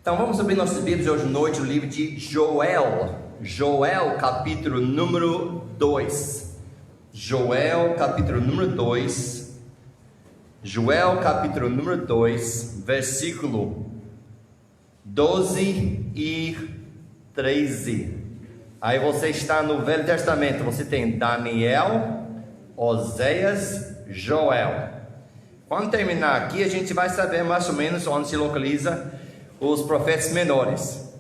Então vamos abrir nossas Bíblias hoje à noite, o livro de Joel. Joel, capítulo número 2. Joel, capítulo número 2. Joel, capítulo número 2, versículo 12 e 13. Aí você está no Velho Testamento, você tem Daniel, Oséias, Joel. Quando terminar aqui, a gente vai saber mais ou menos onde se localiza os profetas menores.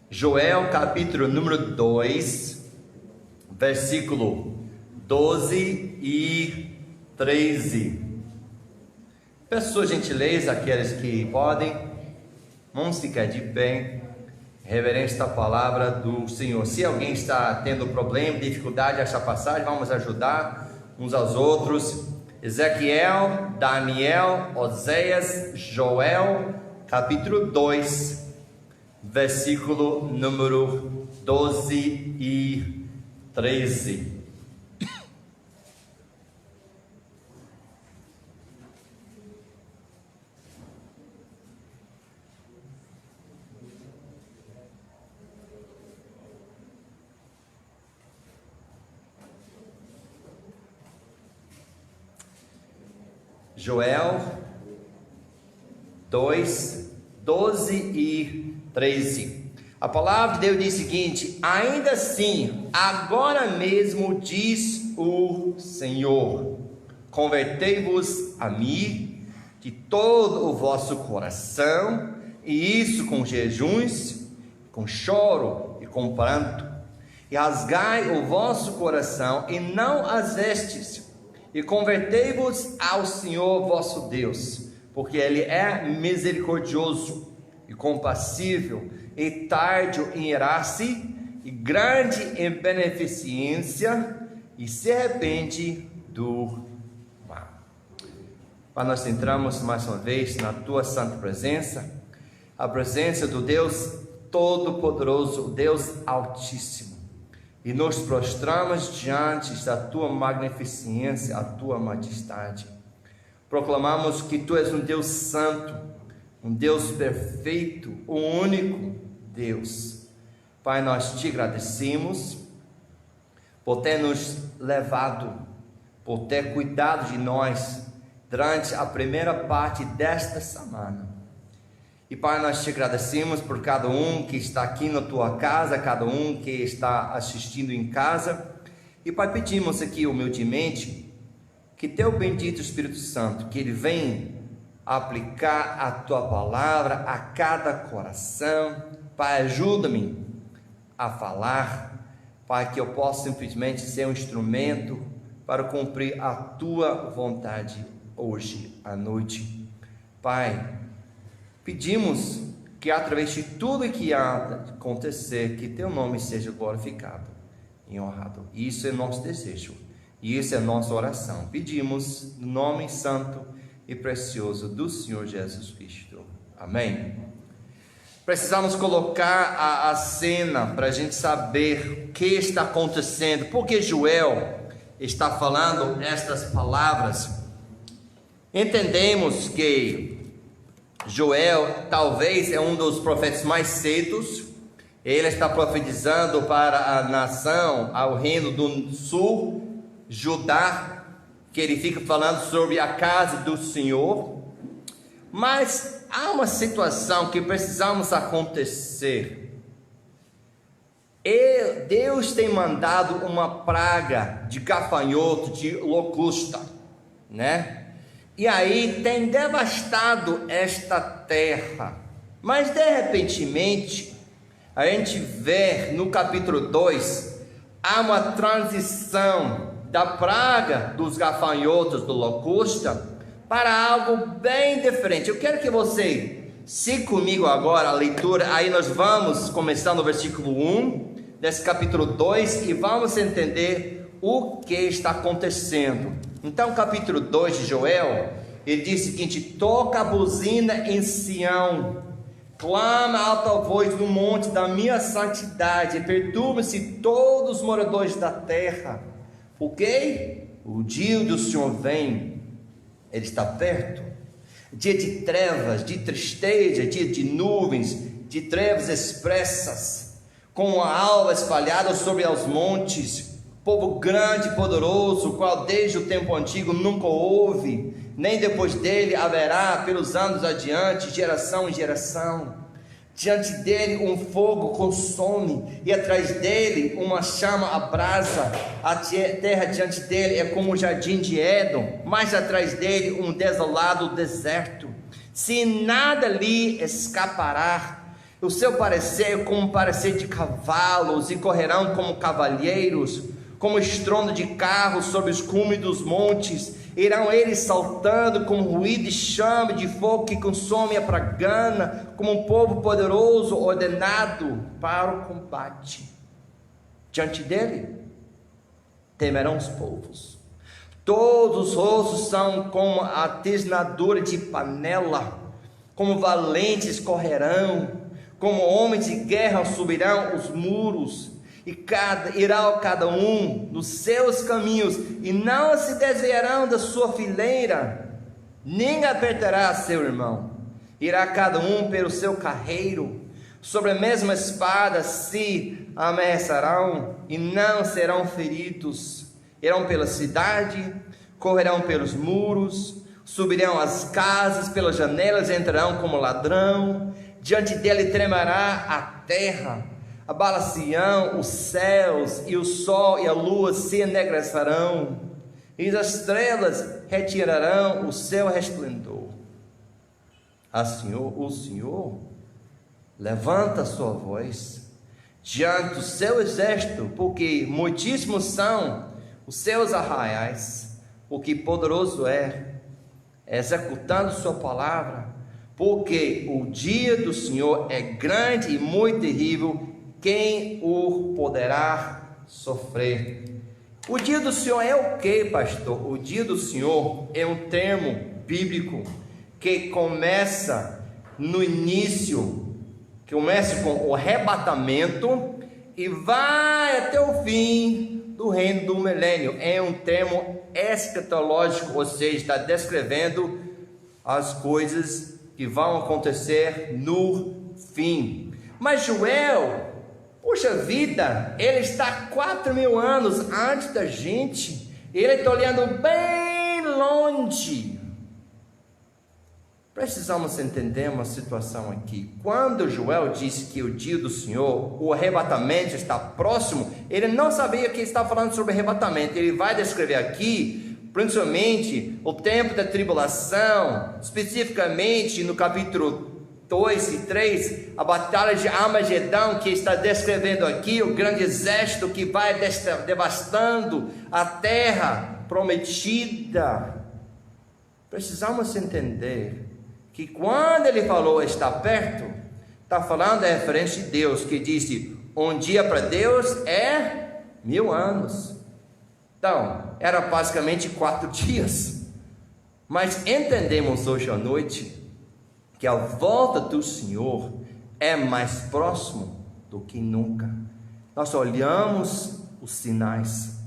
Joel, capítulo número 2, versículo 12 e 13. Peço sua gentileza, aqueles que podem, vamos ficar de pé, reverência à palavra do Senhor. Se alguém está tendo problema, dificuldade essa passagem, vamos ajudar uns aos outros. Ezequiel, Daniel, Oséias, Joel, capítulo 2, versículo número 12 e 13. Joel 2, 12 e 13. A palavra de Deus diz o seguinte: ainda assim, agora mesmo diz o Senhor, convertei-vos a mim de todo o vosso coração, e isso com jejuns, com choro e com pranto, e rasgai o vosso coração e não as vestes, e convertei-vos ao Senhor vosso Deus, porque Ele é misericordioso e compassível, e tardio em irar-se, e grande em beneficência, e se arrepende do mal. Pai, nós entramos mais uma vez na Tua santa presença, a presença do Deus Todo-Poderoso, o Deus Altíssimo, e nos prostramos diante da Tua magnificência, a Tua majestade. Proclamamos que Tu és um Deus santo, um Deus perfeito, o único Deus. Pai, nós Te agradecemos por ter nos levado, por ter cuidado de nós durante a primeira parte desta semana. E Pai, nós Te agradecemos por cada um que está aqui na Tua casa, cada um que está assistindo em casa. E Pai, pedimos aqui humildemente que Teu bendito Espírito Santo, que Ele venha aplicar a Tua palavra a cada coração. Pai, ajuda-me a falar, Pai, que eu possa simplesmente ser um instrumento para cumprir a Tua vontade hoje à noite. Pai, pedimos que através de tudo que há de acontecer, que Teu nome seja glorificado e honrado. Isso é nosso desejo, e isso é nossa oração. Pedimos no nome santo e precioso do Senhor Jesus Cristo. Amém. Precisamos colocar a cena para a gente saber o que está acontecendo, porque Joel está falando estas palavras. Entendemos que Joel talvez é um dos profetas mais cedos. Ele está profetizando para a nação, ao reino do sul, Judá, que ele fica falando sobre a casa do Senhor. Mas há uma situação que precisamos acontecer. Deus tem mandado uma praga de gafanhoto, de locusta, né? E aí tem devastado esta terra. Mas de repentemente, a gente vê no capítulo 2, há uma transição da praga dos gafanhotos, do locusta, para algo bem diferente. Eu quero que você siga comigo agora a leitura. Aí nós vamos começar no versículo 1 desse capítulo 2 e vamos entender o que está acontecendo. Então, capítulo 2 de Joel, ele diz o seguinte: toca a buzina em Sião, clama a alta voz no monte da minha santidade, e perturbem-se todos os moradores da terra, porque o dia do Senhor vem, Ele está perto. dia de trevas, de tristeza, dia de nuvens, de trevas expressas, com a alva espalhada sobre os montes, povo grande e poderoso, qual desde o tempo antigo nunca houve, nem depois dele haverá pelos anos adiante, geração em geração. Diante dele um fogo consome, e atrás dele uma chama abrasa. A terra diante dele é como o jardim de Édom, mas atrás dele um desolado deserto. Se nada lhe escapará, o seu parecer é como o parecer de cavalos, e correrão como cavalheiros, como estrondo de carros sobre os cumes dos montes. Irão eles saltando com ruído de chama, de fogo que consome a pragana, como um povo poderoso ordenado para o combate. Diante dele temerão os povos. Todos os rostos são como a tisnadura de panela, como valentes correrão, como homens de guerra subirão os muros, e irá cada um nos seus caminhos, e não se desviarão da sua fileira, nem apertará seu irmão. Irá cada um pelo seu carreiro, sobre a mesma espada se ameaçarão, e não serão feridos. Irão pela cidade, correrão pelos muros, subirão às casas, pelas janelas entrarão como ladrão. Diante dele tremerá a terra, abala-se-ão os céus, e o sol e a lua se enegrecerão, e as estrelas retirarão o seu resplendor. O Senhor levanta a sua voz diante do seu exército, porque muitíssimos são os seus arraiais, porque poderoso é, executando sua palavra, porque o dia do Senhor é grande e muito terrível, quem o poderá sofrer? O dia do Senhor é o que, pastor? O dia do Senhor é um termo bíblico que começa no início, que começa com o arrebatamento e vai até o fim do reino do milênio. É um termo escatológico, ou seja, está descrevendo as coisas que vão acontecer no fim. Mas Joel, puxa vida, ele está 4.000 anos antes da gente, ele está olhando bem longe. Precisamos entender uma situação aqui. Quando Joel disse que o dia do Senhor, o arrebatamento está próximo, ele não sabia que está falando sobre arrebatamento. Ele vai descrever aqui, principalmente, o tempo da tribulação, especificamente no capítulo 2 e 3, a batalha de Armagedão, que está descrevendo aqui, o grande exército que vai devastando a terra prometida. Precisamos entender que quando ele falou está perto, está falando é referente de Deus, que disse, um dia para Deus é 1000 anos. Então, era basicamente 4 dias. Mas entendemos hoje à noite que a volta do Senhor é mais próximo do que nunca. Nós olhamos os sinais,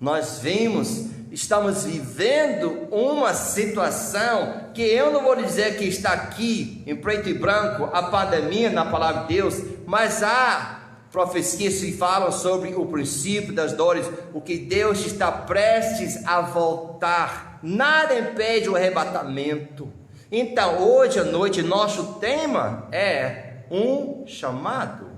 nós vimos, estamos vivendo uma situação que eu não vou dizer que está aqui em preto e branco, a pandemia na palavra de Deus, mas há profecias que falam sobre o princípio das dores, o que Deus está prestes a voltar, nada impede o arrebatamento. Então, hoje à noite, nosso tema é um chamado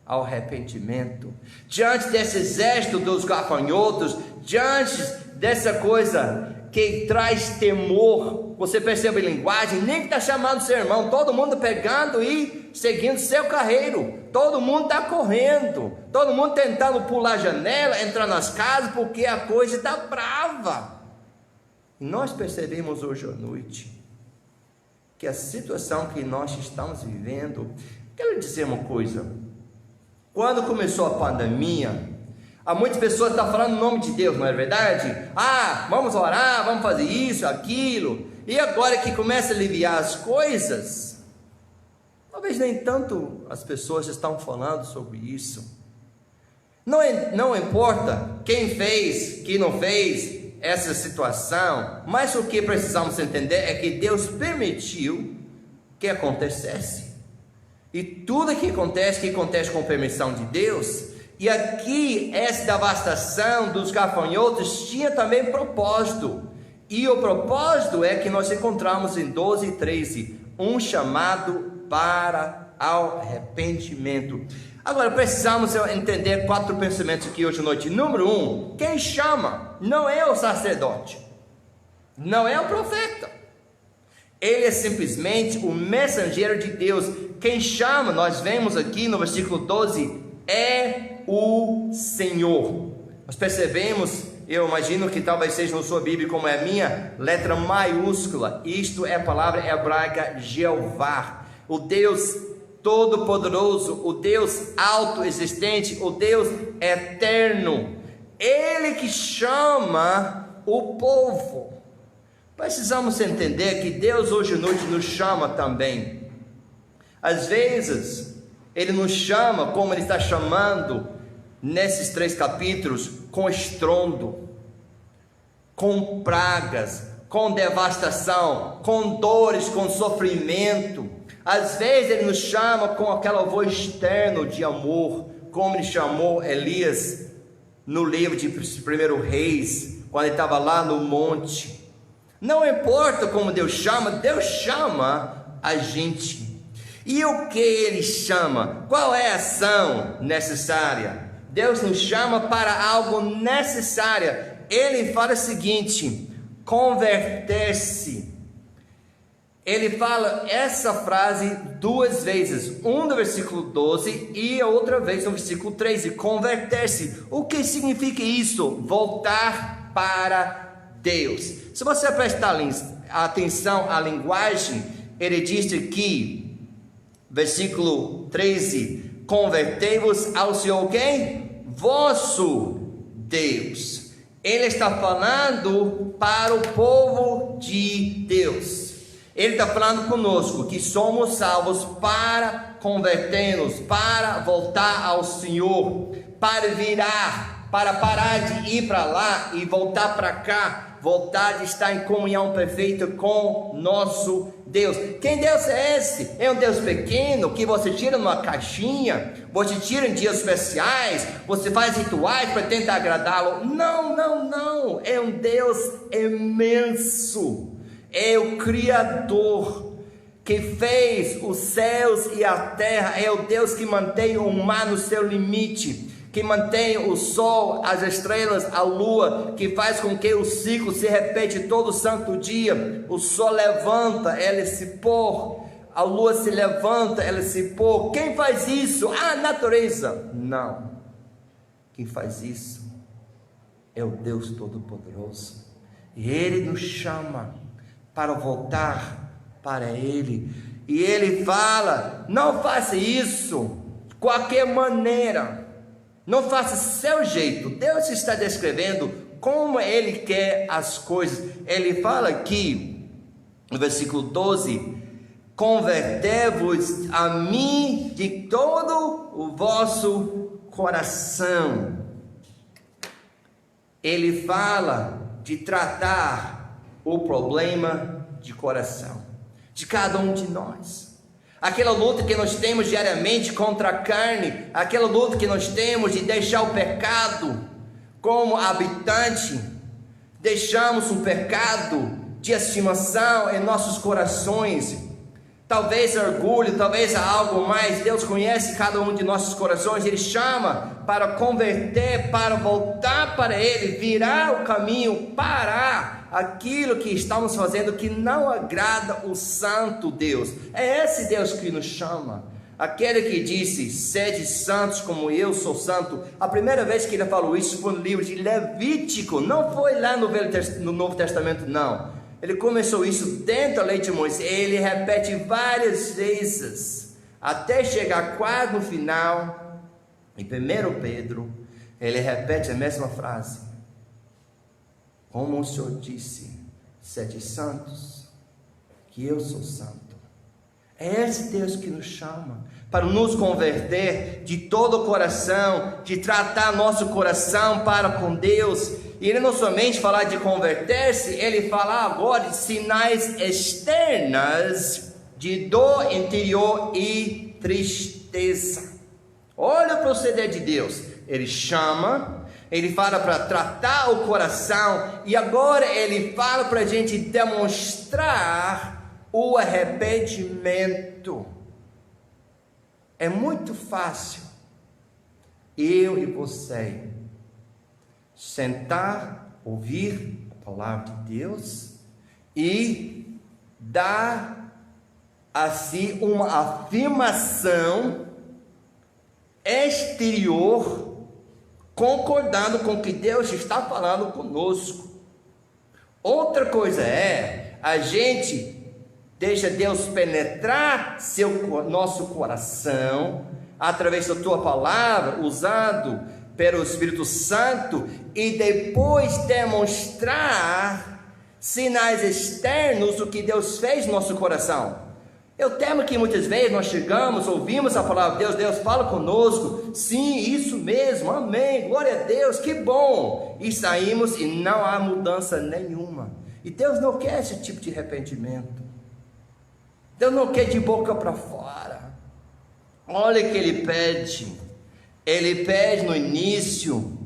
ao arrependimento. Diante desse exército dos gafanhotos, diante dessa coisa que traz temor, você percebe a linguagem, nem que está chamando seu irmão, todo mundo pegando e seguindo seu carreiro, todo mundo está correndo, todo mundo tentando pular a janela, entrar nas casas, porque a coisa está brava. E nós percebemos hoje à noite que a situação que nós estamos vivendo, quero dizer uma coisa, quando começou a pandemia, há muitas pessoas que estão falando no nome de Deus, não é verdade? Vamos orar, vamos fazer isso, aquilo, e agora que começa a aliviar as coisas, talvez nem tanto as pessoas estão falando sobre isso. Não importa quem fez, quem não fez, essa situação, mas o que precisamos entender é que Deus permitiu que acontecesse. E tudo que acontece com permissão de Deus. E aqui, essa devastação dos gafanhotos tinha também propósito. E o propósito é que nós encontramos em 12 e 13, um chamado para arrependimento. Agora, precisamos entender 4 pensamentos aqui hoje à noite. Número 1, quem chama não é o sacerdote, não é o profeta. Ele é simplesmente o mensageiro de Deus. Quem chama, nós vemos aqui no versículo 12, é o Senhor. Nós percebemos, eu imagino que talvez seja na sua Bíblia como é a minha, letra maiúscula. Isto é a palavra hebraica Jeová, o Deus Todo-Poderoso, o Deus autoexistente, o Deus eterno. Ele que chama o povo. Precisamos entender que Deus hoje à noite nos chama também. Às vezes, Ele nos chama como Ele está chamando nesses 3 capítulos, com estrondo, com pragas, com devastação, com dores, com sofrimento. Às vezes Ele nos chama com aquela voz externa de amor, como Ele chamou Elias no livro de 1 Reis, quando ele estava lá no monte. Não importa como Deus chama a gente. E o que Ele chama? Qual é a ação necessária? Deus nos chama para algo necessário. Ele fala o seguinte: converter-se. Ele fala essa frase 2 vezes, um no versículo 12 e a outra vez no versículo 13, converter-se. O que significa isso? Voltar para Deus. Se você prestar atenção à linguagem, ele diz aqui, versículo 13, convertei-vos ao Senhor quem? Vosso Deus. Ele está falando para o povo de Deus. Ele está falando conosco que somos salvos para converter-nos, para voltar ao Senhor, para virar, para parar de ir para lá e voltar para cá, voltar de estar em comunhão perfeita com nosso Deus. Quem Deus é esse? É um Deus pequeno que você tira numa caixinha, você tira em dias especiais, você faz rituais para tentar agradá-lo? Não, não, não. É um Deus imenso. É o Criador que fez os céus e a terra. É o Deus que mantém o mar no seu limite, que mantém o sol, as estrelas, a lua, que faz com que o ciclo se repete todo santo dia. O sol levanta, ela se pôr, a lua se levanta, ela se pôr. Quem faz isso? A natureza? Não. Quem faz isso é o Deus Todo-Poderoso. E Ele nos chama para voltar para Ele. E Ele fala: não faça isso de qualquer maneira, não faça seu jeito. Deus está descrevendo como Ele quer as coisas. Ele fala aqui no versículo 12: convertei-vos a mim de todo o vosso coração. Ele fala de tratar o problema de coração de cada um de nós. Aquela luta que nós temos diariamente contra a carne, aquela luta que nós temos de deixar o pecado como habitante. Deixamos um pecado de estimação em nossos corações, talvez orgulho, talvez algo mais. Deus conhece cada um de nossos corações. Ele chama para converter, para voltar para Ele, virar o caminho, parar aquilo que estamos fazendo que não agrada o santo Deus. É esse Deus que nos chama, aquele que disse: sede santos como eu sou santo. A primeira vez que Ele falou isso foi no livro de Levítico, não foi lá no Novo Testamento, não. Ele começou isso dentro da lei de Moisés. Ele repete várias vezes, até chegar quase no final, em 1 Pedro, ele repete a mesma frase: como o Senhor disse, sede santos, que eu sou santo. É esse Deus que nos chama para nos converter de todo o coração, de tratar nosso coração para com Deus. E ele não somente fala de converter-se, ele fala agora de sinais externas de dor interior e tristeza. Olha o proceder de Deus. Ele chama, ele fala para tratar o coração, e agora ele fala para a gente demonstrar o arrependimento. É muito fácil eu e você sentar, ouvir a palavra de Deus e dar assim uma afirmação exterior, concordando com o que Deus está falando conosco. Outra coisa é a gente deixa Deus penetrar nosso coração através da tua palavra, usado pelo Espírito Santo, e depois demonstrar sinais externos do que Deus fez no nosso coração. Eu temo que muitas vezes nós chegamos, ouvimos a palavra de Deus, Deus fala conosco, sim, isso mesmo, amém, glória a Deus, que bom, e saímos e não há mudança nenhuma. E Deus não quer esse tipo de arrependimento. Deus não quer de boca para fora. Olha o que ele pede. Ele pede no início,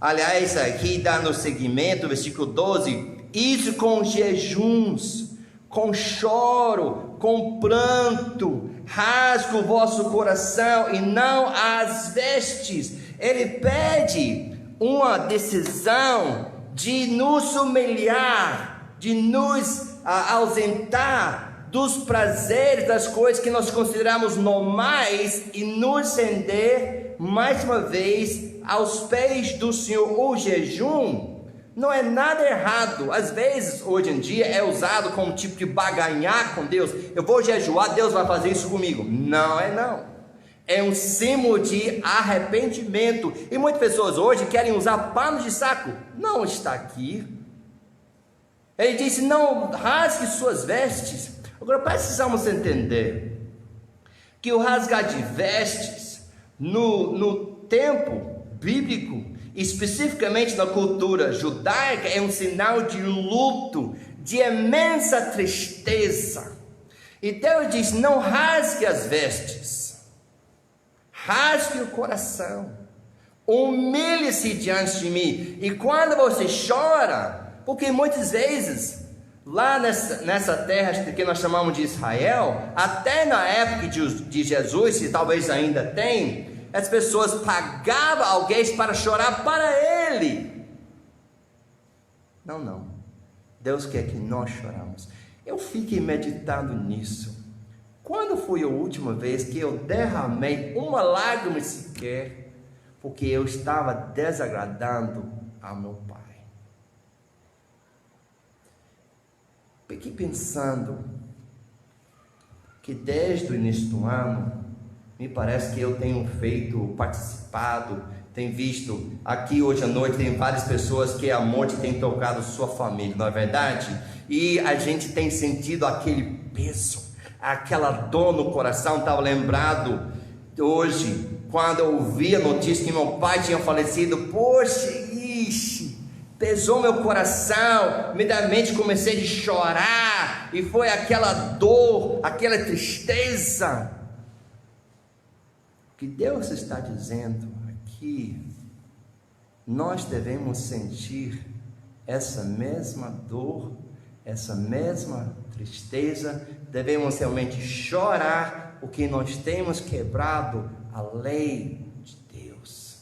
aliás, aqui dá no segmento, versículo 12, isso com jejuns, com choro, com pranto, rasga o vosso coração e não as vestes. Ele pede uma decisão de nos humilhar, de nos ausentar dos prazeres, das coisas que nós consideramos normais, e nos render mais uma vez aos pés do Senhor. O jejum não é nada errado. Às vezes, hoje em dia, é usado como tipo de baganhar com Deus. Eu vou jejuar, Deus vai fazer isso comigo. Não é não. É um símbolo de arrependimento. E muitas pessoas hoje querem usar pano de saco. Não está aqui. Ele disse, não rasgue suas vestes. Agora precisamos entender que o rasgar de vestes no tempo bíblico, especificamente na cultura judaica, é um sinal de luto, de imensa tristeza. E Deus diz, não rasgue as vestes, rasgue o coração, humilhe-se diante de mim. E quando você chora, porque muitas vezes lá nessa terra que nós chamamos de Israel, até na época de Jesus, e talvez ainda tem, as pessoas pagavam alguém para chorar para ele. Não, Deus quer que nós choramos. Eu fiquei meditando nisso. Quando foi a última vez que eu derramei uma lágrima sequer, porque eu estava desagradando ao meu Pai? Fiquei pensando que desde o início do ano, me parece que eu tenho participado, tenho visto, aqui hoje à noite tem várias pessoas que a morte tem tocado sua família, não é verdade? E a gente tem sentido aquele peso, aquela dor no coração. Estava lembrado hoje, quando eu ouvi a notícia que meu pai tinha falecido. Poxa, pesou meu coração, imediatamente comecei a chorar, e foi aquela dor, aquela tristeza. O que Deus está dizendo aqui, nós devemos sentir essa mesma dor, essa mesma tristeza, devemos realmente chorar, porque nós temos quebrado a lei de Deus,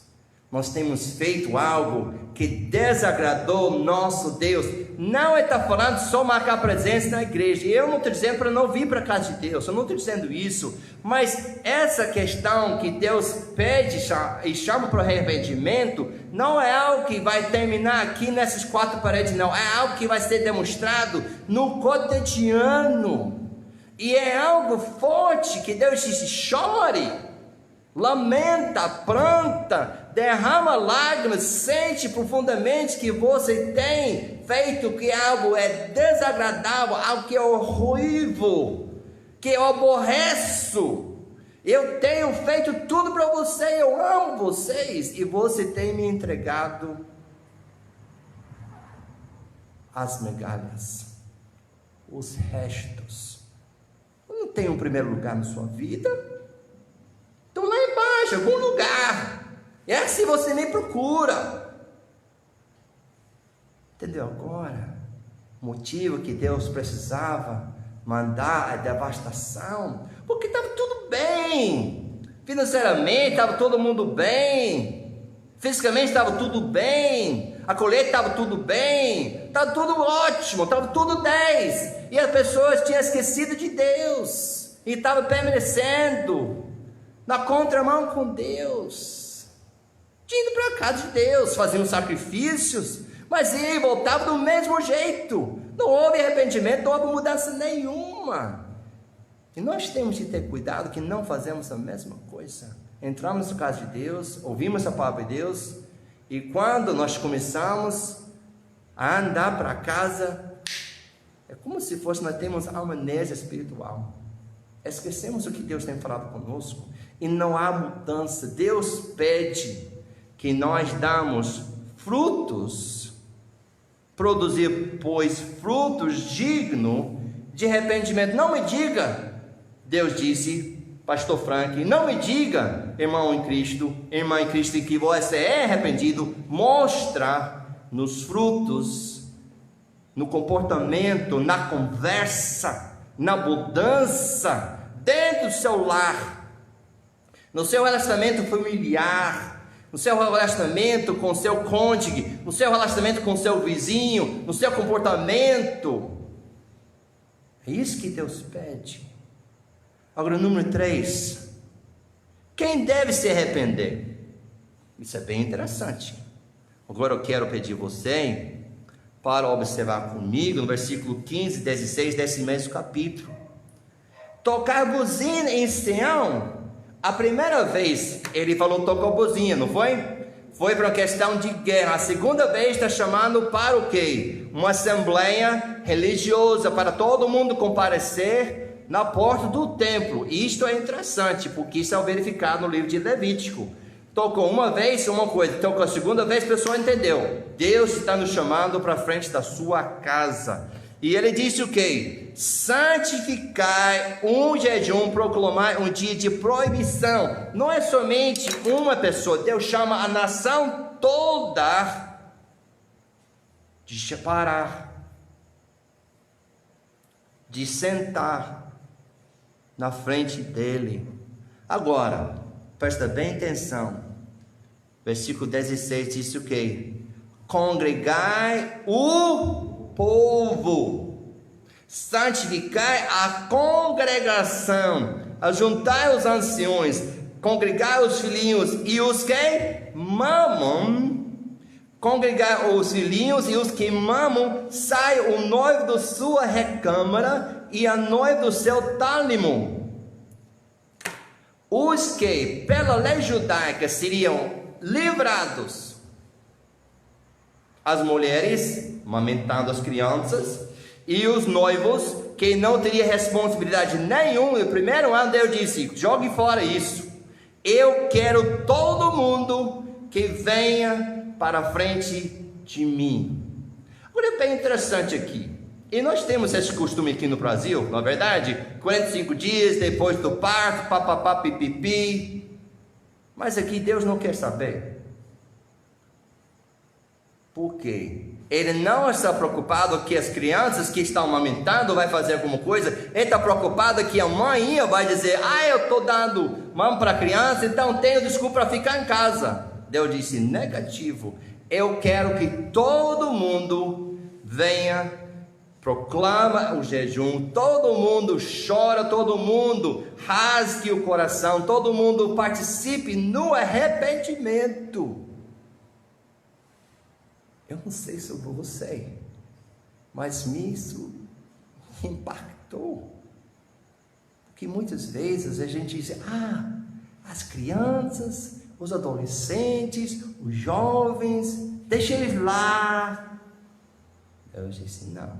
nós temos feito algo que desagradou nosso Deus. Não está falando só marcar presença na igreja. Eu não estou dizendo para não vir para a casa de Deus, eu não estou dizendo isso, mas essa questão que Deus pede e chama para o arrependimento, não é algo que vai terminar aqui nessas quatro paredes, não, é algo que vai ser demonstrado no cotidiano, e é algo forte que Deus diz: chore, lamenta, planta, derrama lágrimas, sente profundamente que você tem feito que algo é desagradável, algo que é horrível, que eu aborreço. Eu tenho feito tudo para você, eu amo vocês, e você tem me entregado as migalhas, os restos. Eu não tenho um primeiro lugar na sua vida. Estão lá embaixo, em algum lugar. É assim você nem procura. Entendeu agora? O motivo que Deus precisava mandar a devastação, porque estava tudo bem, financeiramente estava todo mundo bem, fisicamente estava tudo bem, a colheita estava tudo bem, estava tudo ótimo, estava tudo 10, e as pessoas tinham esquecido de Deus, e estavam permanecendo na contramão com Deus, indo para a casa de Deus, faziam sacrifícios, mas ele voltava do mesmo jeito. Não houve arrependimento, não houve mudança nenhuma. E nós temos que ter cuidado que não fazemos a mesma coisa. Entramos na casa de Deus, ouvimos a palavra de Deus, e quando nós começamos a andar para casa, é como se fosse nós temos amnésia espiritual. Esquecemos o que Deus tem falado conosco e não há mudança. Deus pede que nós damos frutos, produzir, pois, frutos dignos de arrependimento. Não me diga, Deus disse, pastor Frank, não me diga, irmão em Cristo, irmã em Cristo, que você é arrependido. Mostra nos frutos, no comportamento, na conversa, na mudança, dentro do seu lar, no seu relacionamento familiar, no seu relacionamento com o seu cônjuge, no seu relacionamento com o seu vizinho, no seu comportamento. É isso que Deus pede. Agora, número 3, quem deve se arrepender? Isso é bem interessante. Agora eu quero pedir você para observar comigo no versículo 15, 16 desse mesmo capítulo. Tocar buzina em Sião. A primeira vez ele falou tocou buzina, não foi? Foi para uma questão de guerra. A segunda vez está chamando para o quê? Uma assembleia religiosa, para todo mundo comparecer na porta do templo. Isto é interessante, porque isso é verificado no livro de Levítico. Tocou uma vez, uma coisa, tocou a segunda vez, a pessoa entendeu. Deus está nos chamando para frente da sua casa. E ele disse o quê? Santificai um jejum, proclamar um dia de proibição. Não é somente uma pessoa, Deus chama a nação toda de separar, de sentar na frente dele. Agora, presta bem atenção, versículo 16 diz o quê? Congregai o povo, santificai a congregação, ajuntai os anciões, congregai os filhinhos e os que mamam, congregai os filhinhos e os que mamam, sai o noivo da sua recâmara e a noiva do seu tálamo. Os que pela lei judaica seriam livrados, as mulheres amamentando as crianças, e os noivos que não teriam responsabilidade nenhuma. No primeiro ano Deus disse, jogue fora isso, eu quero todo mundo que venha para a frente de mim. Agora é bem interessante aqui, e nós temos esse costume aqui no Brasil, não é verdade? 45 dias depois do parto, papapá, pipipi. Mas aqui Deus não quer saber. Por quê? Ele não está preocupado que as crianças que estão amamentando vai fazer alguma coisa. Ele está preocupado que a mãe vai dizer, eu estou dando mão para a criança, então tenho desculpa para ficar em casa. Deus disse, negativo, eu quero que todo mundo venha, proclama o jejum, todo mundo chora, todo mundo rasgue o coração, todo mundo participe no arrependimento. Eu não sei sobre você, mas isso me impactou. Porque muitas vezes a gente diz, as crianças, os adolescentes, os jovens, deixa eles lá. Eu disse, não,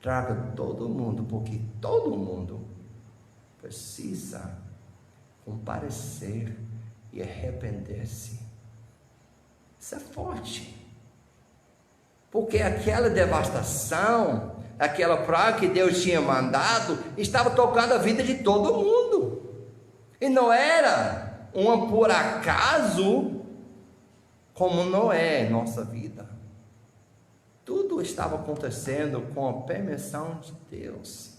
traga todo mundo, porque todo mundo precisa comparecer e arrepender-se. Isso é forte. Porque aquela devastação, aquela praga que Deus tinha mandado, estava tocando a vida de todo mundo. E não era um por acaso, como não é nossa vida. Tudo estava acontecendo com a permissão de Deus.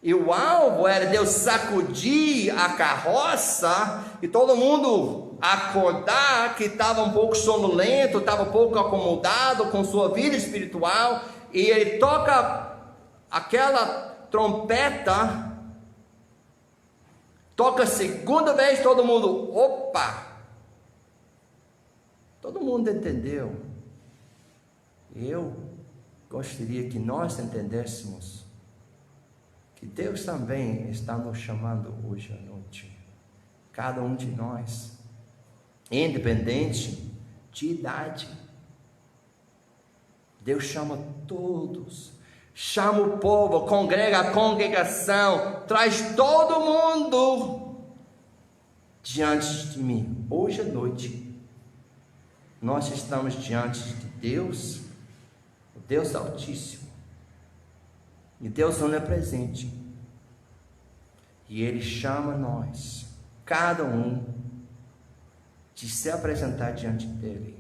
E o alvo era Deus sacudir a carroça e todo mundo acordar que estava um pouco sonolento, estava um pouco acomodado com sua vida espiritual. E ele toca aquela trompeta, toca a segunda vez, todo mundo, opa! Todo mundo entendeu. Eu gostaria que nós entendêssemos que Deus também está nos chamando hoje à noite, cada um de nós, independente de idade. Deus chama todos, chama o povo, congrega a congregação, traz todo mundo diante de mim. Hoje à noite, nós estamos diante de Deus, o Deus Altíssimo, e Deus onipresente, e Ele chama nós, cada um, de se apresentar diante dEle,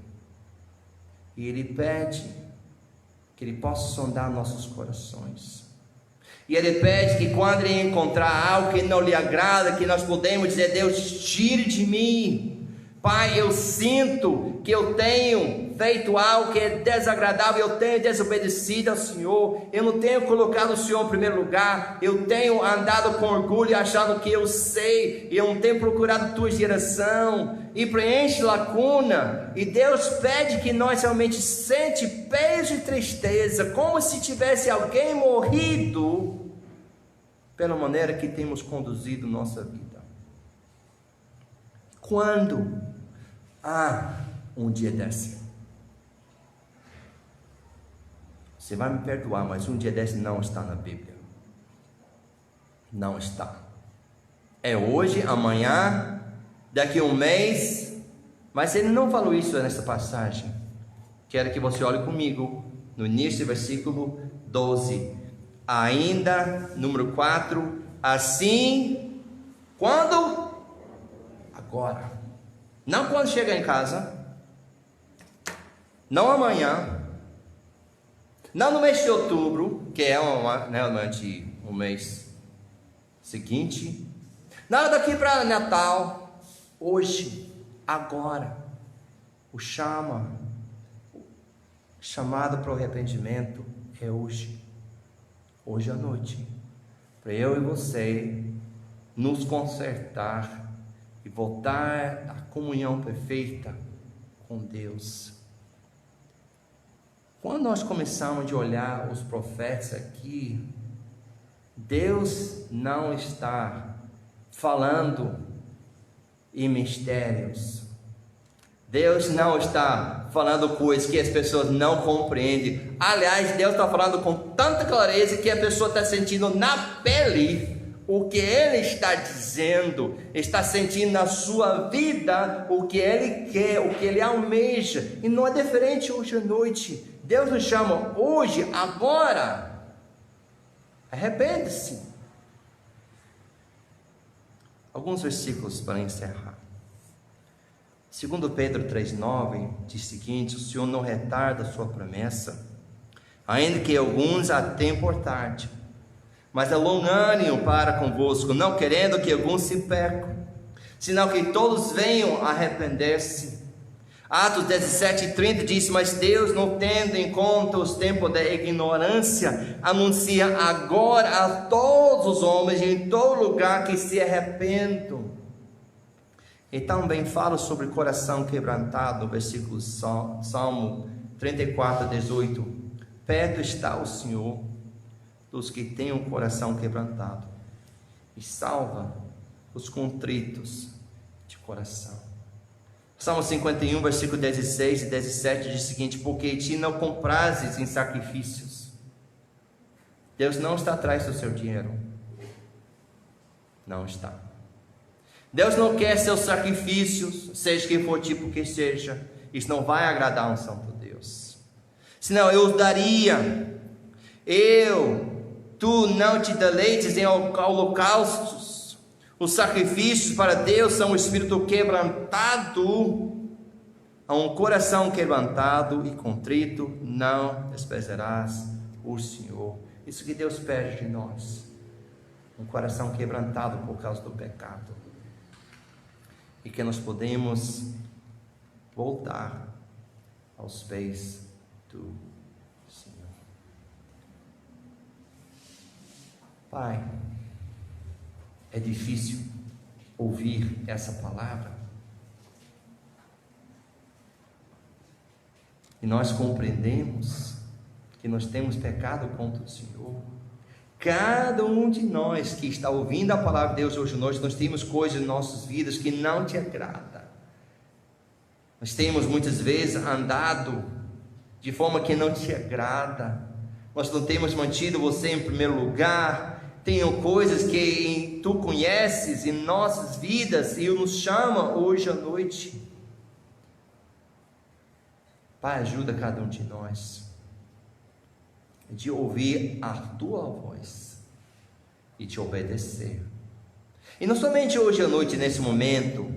e Ele pede que Ele possa sondar nossos corações, e Ele pede que quando Ele encontrar algo que não lhe agrada, que nós podemos dizer: Deus, tire de mim, Pai, eu sinto que eu tenho feito algo que é desagradável, eu tenho desobedecido ao Senhor, eu não tenho colocado o Senhor em primeiro lugar, eu tenho andado com orgulho, achando que eu sei, e eu não tenho procurado tua direção, e preenche lacuna. E Deus pede que nós realmente sente peso e tristeza, como se tivesse alguém morrido, pela maneira que temos conduzido nossa vida. Quando há um dia desse, você vai me perdoar, mas um dia desse não está na Bíblia. Não está. É hoje, amanhã, daqui a um mês. Mas ele não falou isso nessa passagem. Quero que você olhe comigo no início do versículo 12. Ainda, número 4. Assim, quando? Agora. Não quando chegar em casa. Não amanhã. Não no mês de outubro, que é realmente um mês seguinte. Não daqui para Natal. Hoje, agora. O chamado para o arrependimento é hoje. Hoje à noite. Para eu e você nos consertar e voltar à comunhão perfeita com Deus. Quando nós começamos a olhar os profetas aqui, Deus não está falando em mistérios. Deus não está falando coisas que as pessoas não compreendem. Aliás, Deus está falando com tanta clareza que a pessoa está sentindo na pele o que Ele está dizendo, está sentindo na sua vida o que Ele quer, o que Ele almeja. E não é diferente hoje à noite. Deus nos chama hoje, agora. Arrepende-se. Alguns versículos para encerrar. 2 Pedro 3,9 diz o seguinte: o Senhor não retarda a sua promessa, ainda que alguns a tenham por tarde, mas é longânimo para convosco, não querendo que alguns se percam, senão que todos venham a arrepender-se. Atos 17:30 diz: mas Deus, não tendo em conta os tempos da ignorância, anuncia agora a todos os homens em todo lugar que se arrependam. E também fala sobre coração quebrantado, no versículo Salmo 34:18. Perto está o Senhor dos que têm um coração quebrantado, e salva os contritos de coração. Salmo 51, versículo 16 e 17 diz o seguinte: porque ti não comprases em sacrifícios. Deus não está atrás do seu dinheiro. Não está. Deus não quer seus sacrifícios, seja que for tipo que seja. Isso não vai agradar um santo Deus. Senão eu daria. Tu não te deleites em holocaustos. Os sacrifícios para Deus são o espírito quebrantado. A um coração quebrantado e contrito não desprezarás o Senhor. Isso que Deus pede de nós. Um coração quebrantado por causa do pecado. E que nós podemos voltar aos pés do Senhor. Pai, é difícil ouvir essa palavra. E nós compreendemos que nós temos pecado contra o Senhor. Cada um de nós que está ouvindo a palavra de Deus hoje à noite, nós temos coisas em nossas vidas que não te agrada. Nós temos muitas vezes andado de forma que não te agrada. Nós não temos mantido você em primeiro lugar. Tem coisas que tu conheces em nossas vidas e nos chama hoje à noite. Pai, ajuda cada um de nós de ouvir a tua voz e te obedecer. E não somente hoje à noite, nesse momento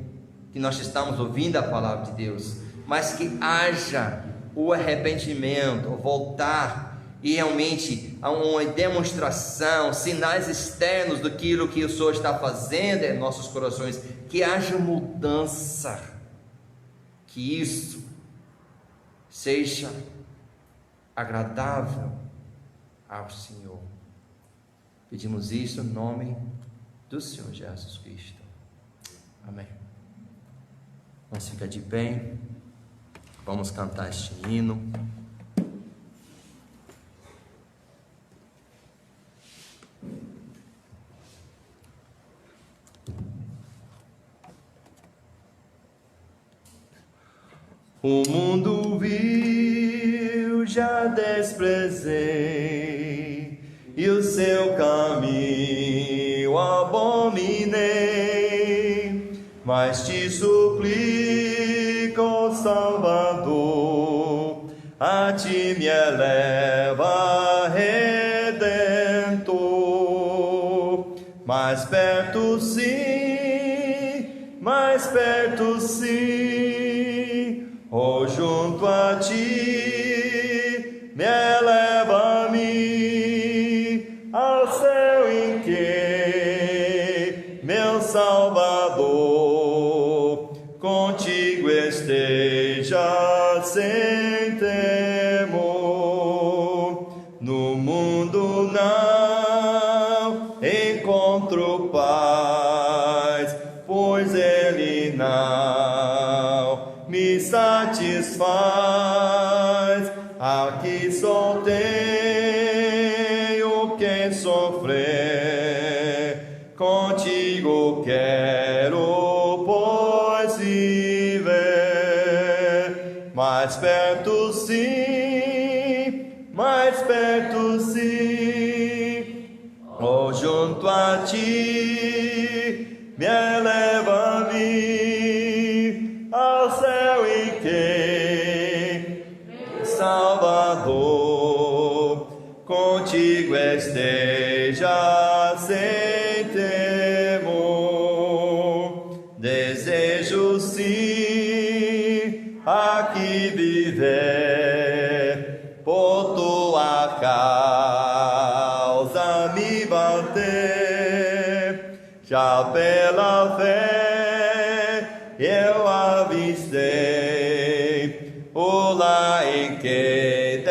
que nós estamos ouvindo a palavra de Deus, mas que haja o arrependimento, voltar e realmente a uma demonstração, sinais externos daquilo que o Senhor está fazendo em nossos corações, que haja mudança, que isso seja agradável ao Senhor. Pedimos isso em nome do Senhor Jesus Cristo. Amém. Vamos ficar de pé. Vamos cantar este hino. O mundo vil já desprezei, e o seu caminho abominei, mas te suplico, Salvador, a ti me eleva, Redentor. Mais perto sim, mais perto sim, oh, junto a ti, me eleva-me ao céu em que, meu Salvador, contigo esteja sem temor. No mundo não encontro paz, pois ele não me satisfaz. Aqui só tenho quem sofrer, contigo quero, pois, viver. Mais perto sim, mais perto sim, oh, junto a ti, me eleva-me ao céu em que, Salvador, contigo esteja sem temor. Desejo sim aqui viver, por tua causa me bater. Já pela fé eu avistei o lar em que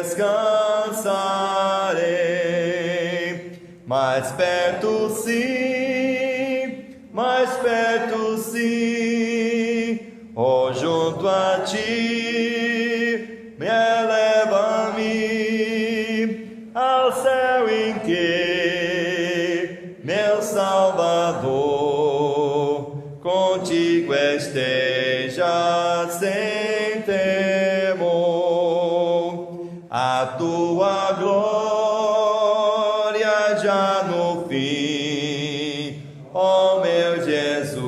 descansarei. Mais perto sim, mais perto sim, oh, junto a ti, me eleva-me ao céu em que, meu Salvador, contigo esteja sem temor. A tua glória já no fim, ó meu Jesus,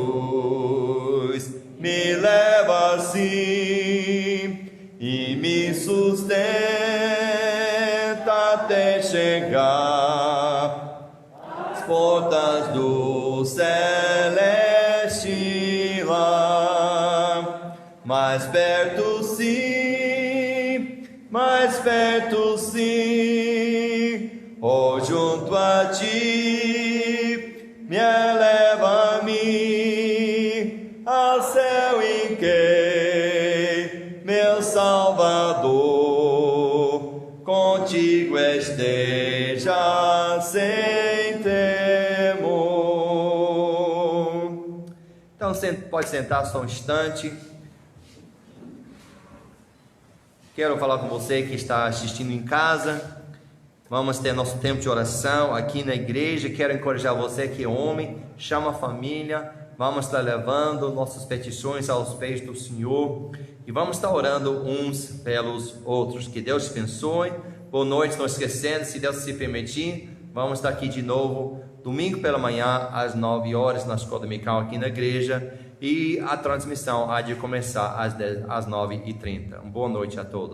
celeste lar. Mais perto sim, oh, junto a ti, me eleva-me ao céu em que meu Salvador contigo esteja sem temor. Então pode sentar só um instante. Quero falar com você que está assistindo em casa. Vamos ter nosso tempo de oração aqui na igreja. Quero encorajar você que é homem, chama a família. Vamos estar levando nossas petições aos pés do Senhor e vamos estar orando uns pelos outros. Que Deus te abençoe. Boa noite, não esquecendo, se Deus se permitir, vamos estar aqui de novo domingo pela manhã às 9 horas na escola dominical aqui na igreja. E a transmissão há de começar às 9h30. Boa noite a todos.